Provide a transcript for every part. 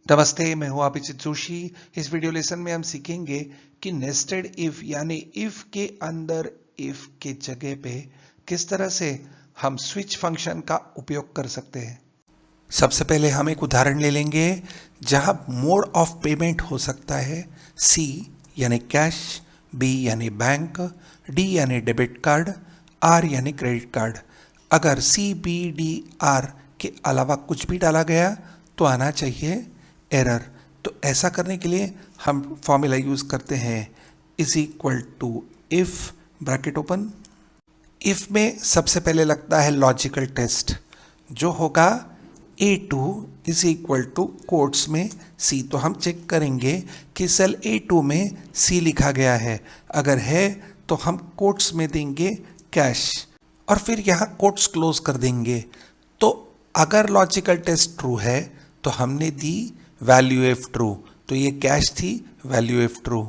नमस्ते, मैं हूं अभिजीत जोशी। इस वीडियो लेसन में हम सीखेंगे कि नेस्टेड इफ यानी इफ के अंदर इफ के जगह पे किस तरह से हम स्विच फंक्शन का उपयोग कर सकते हैं। सबसे पहले हम एक उदाहरण ले लेंगे जहां मोड ऑफ पेमेंट हो सकता है सी यानी कैश, बी यानी बैंक, डी यानी डेबिट कार्ड, आर यानी क्रेडिट कार्ड। अगर सी बी डी आर के अलावा कुछ भी डाला गया तो आना चाहिए एरर। तो ऐसा करने के लिए हम फॉर्मूला यूज करते हैं is equal to if bracket open. If में सबसे पहले लगता है लॉजिकल टेस्ट जो होगा A2 is equal to quotes में C। तो हम चेक करेंगे कि सेल A2 में C लिखा गया है, अगर है तो हम कोट्स में देंगे कैश और फिर यहाँ कोट्स क्लोज कर देंगे। तो अगर लॉजिकल टेस्ट ट्रू है तो हमने दी वैल्यू एफ ट्रू, तो ये कैश थी, value if true.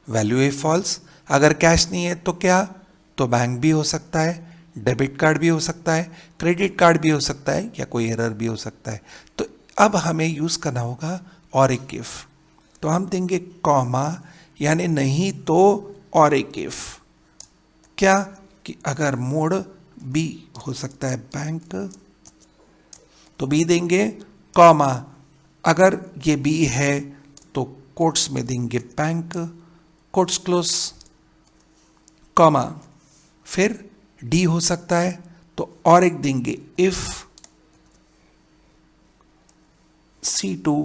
Value if false, अगर कैश नहीं है तो क्या, तो बैंक भी हो सकता है, डेबिट कार्ड भी हो सकता है, क्रेडिट कार्ड भी हो सकता है या कोई एरर भी हो सकता है। तो अब हमें यूज करना होगा और एक इफ। तो हम देंगे कॉमा यानी नहीं तो और एक इफ। क्या कि अगर मोड बी हो सकता है बैंक तो बी देंगे, कॉमा अगर ये बी है तो कोट्स में देंगे बैंक, कोट्स क्लोज, कॉमा फिर डी हो सकता है तो और एक देंगे if C2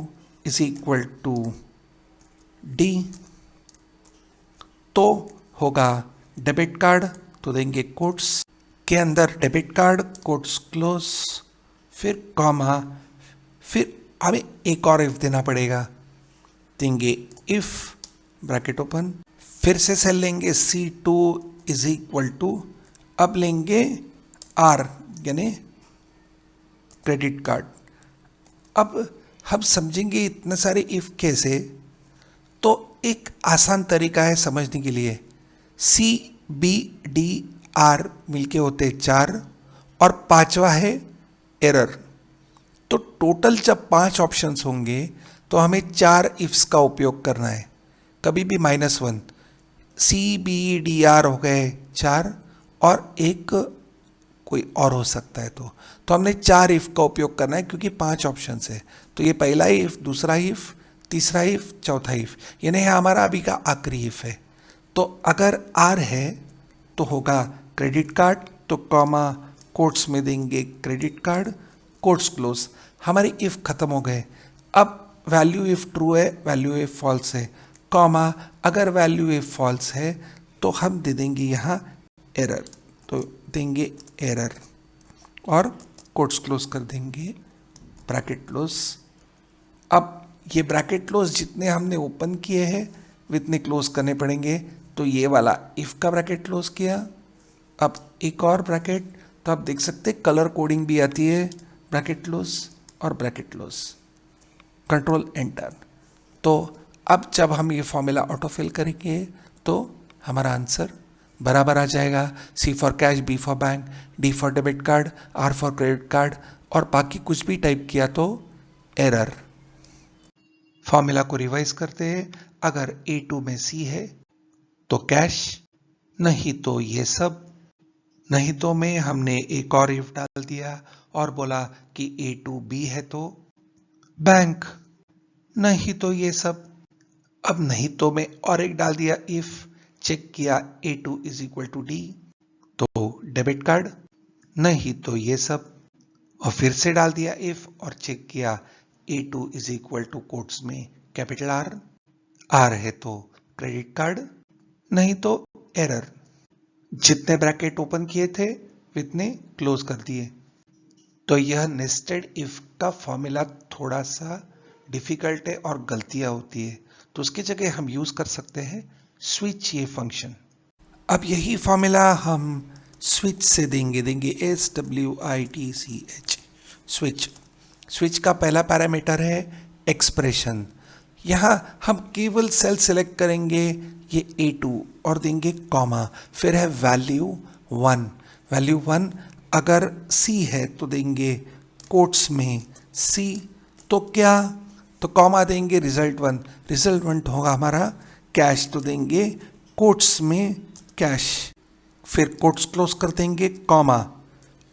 is equal to D. तो होगा डेबिट कार्ड तो देंगे कोट्स के अंदर डेबिट कार्ड, कोट्स क्लोज, फिर कॉमा, फिर हमें एक और इफ देना पड़ेगा, देंगे इफ ब्रैकेट ओपन, फिर से सेल लेंगे C2 इज इक्वल टू, अब लेंगे आर यानी क्रेडिट कार्ड। अब हम समझेंगे इतने सारे इफ कैसे, तो एक आसान तरीका है समझने के लिए। सी बी डी आर मिलके होते 4 और पांचवा है एरर। तो टोटल जब 5 ऑप्शंस होंगे तो हमें 4 इफ्स का उपयोग करना है, कभी भी -1। सी बी डी आर हो गए 4 और एक कोई और हो सकता है। तो हमने 4 इफ का उपयोग करना है क्योंकि 5 ऑप्शंस है। तो ये पहला इफ, दूसरा इफ, तीसरा इफ, चौथा इफ, यानी हमारा अभी का आखिरी इफ है। तो अगर आर है तो होगा क्रेडिट कार्ड, तो कॉमा कोट्स में देंगे क्रेडिट कार्ड, कोट्स क्लोज। हमारी इफ खत्म हो गए। अब वैल्यू इफ ट्रू है, वैल्यू इफ फॉल्स है, कॉमा अगर वैल्यू इफ फॉल्स है तो हम दे देंगे यहाँ एरर, तो देंगे एरर और कोट्स क्लोज कर देंगे, ब्रैकेट क्लोज। अब ये ब्रैकेट क्लोज जितने हमने ओपन किए हैं उतने क्लोज करने पड़ेंगे। तो ये वाला इफ का ब्रैकेट क्लोज किया, अब एक और ब्रैकेट, तो आप देख सकते कलर कोडिंग भी आती है, ब्रैकेट क्लोज और ब्रैकेट क्लोज, कंट्रोल एंटर। तो अब जब हम ये फॉर्मूला ऑटो फिल करेंगे तो हमारा आंसर बराबर आ जाएगा। C for cash, B for bank, D for debit card, R for credit card और बाकी कुछ भी टाइप किया तो एरर। फॉर्मूला को रिवाइज करते हैं। अगर A2 में C है तो कैश, नहीं तो ये सब, नहीं तो में हमने एक और इफ डाल दिया और बोला कि A2 B है तो बैंक, नहीं तो ये सब। अब नहीं तो में और एक डाल दिया इफ, चेक किया A2 is equal to D, तो डेबिट कार्ड, नहीं तो ये सब। और फिर से डाल दिया इफ और चेक किया A2 is equal to quotes में कैपिटल आर, आर है तो क्रेडिट कार्ड, नहीं तो एरर। जितने ब्रैकेट ओपन किए थे उतने क्लोज कर दिए। तो यह नेस्टेड इफ का फॉर्मूला थोड़ा सा डिफिकल्ट है और गलतियां होती है, तो उसकी जगह हम यूज कर सकते हैं स्विच ये फंक्शन। अब यही फॉर्मूला हम स्विच से देंगे SWITCH, स्विच। स्विच का पहला पैरामीटर है एक्सप्रेशन। यहाँ हम केवल सेल सेलेक्ट करेंगे ये A2 और देंगे कॉमा, फिर है वैल्यू 1। वैल्यू 1 अगर C है तो देंगे कोट्स में C, तो क्या तो कॉमा देंगे रिजल्ट 1 होगा हमारा कैश, तो देंगे कोट्स में कैश, फिर कोट्स क्लोज कर देंगे कॉमा।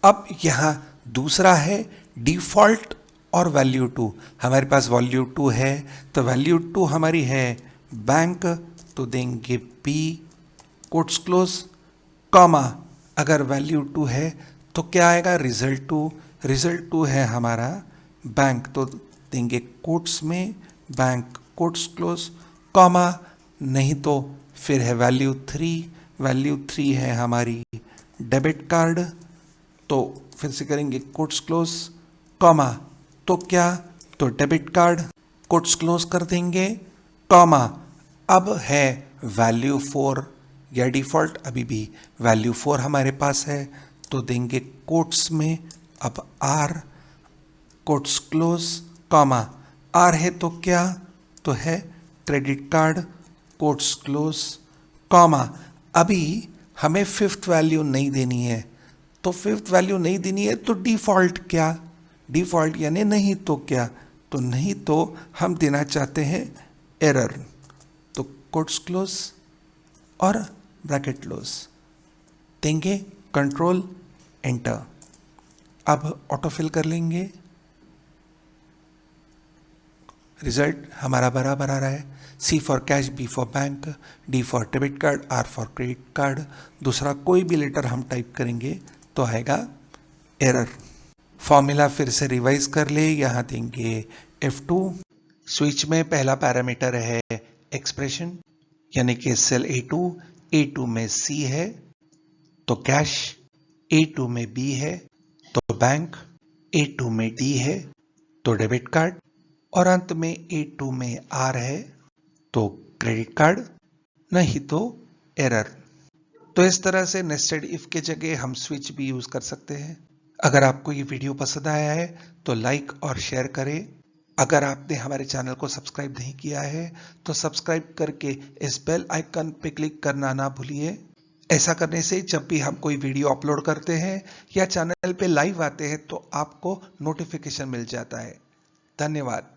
अब यहाँ दूसरा है डिफॉल्ट और वैल्यू 2, हमारे पास वैल्यू 2 है, तो वैल्यू 2 हमारी है बैंक, तो देंगे बी कोट्स क्लोज कॉमा। अगर वैल्यू 2 है तो क्या आएगा रिजल्ट 2 है हमारा बैंक, तो देंगे कोट्स में बैंक कोट्स क्लोज कॉमा। नहीं तो फिर है वैल्यू 3 है हमारी डेबिट कार्ड, तो फिर से करेंगे कोट्स क्लोज कॉमा। तो क्या, तो डेबिट कार्ड कोट्स क्लोज कर देंगे कॉमा। अब है वैल्यू 4 या डिफॉल्ट, अभी भी वैल्यू 4 हमारे पास है, तो देंगे कोट्स में अब R quotes close comma. R है तो क्या, तो है credit card quotes close comma. अभी हमें फिफ्थ वैल्यू नहीं देनी है, तो फिफ्थ वैल्यू नहीं देनी है तो डिफॉल्ट क्या, डिफॉल्ट यानी नहीं तो क्या, तो नहीं तो हम देना चाहते हैं एरर, तो कोट्स क्लोज और ब्रैकेट क्लोज देंगे, कंट्रोल एंटर। अब ऑटोफिल कर लेंगे, रिजल्ट हमारा बराबर आ रहा है, C for cash, B for bank, D for debit card, R for credit card. दूसरा कोई भी लेटर हम टाइप करेंगे तो आएगा एरर। फॉर्मूला फिर से रिवाइज कर ले, यहाँ देंगे F2, स्विच में पहला पैरामीटर है एक्सप्रेशन, यानी कि सेल A2 में C है तो कैश, A2 में B है तो बैंक, A2 में D है तो डेबिट कार्ड, और अंत में A2 में R है तो क्रेडिट कार्ड, नहीं तो एरर। तो इस तरह से नेस्टेड इफ के जगह हम स्विच भी यूज कर सकते हैं। अगर आपको ये वीडियो पसंद आया है तो लाइक और शेयर करें। अगर आपने हमारे चैनल को सब्सक्राइब नहीं किया है तो सब्सक्राइब करके इस बेल आइकन पे क्लिक करना ना भूलिए। ऐसा करने से जब भी हम कोई वीडियो अपलोड करते हैं या चैनल पे लाइव आते हैं तो आपको नोटिफिकेशन मिल जाता है। धन्यवाद।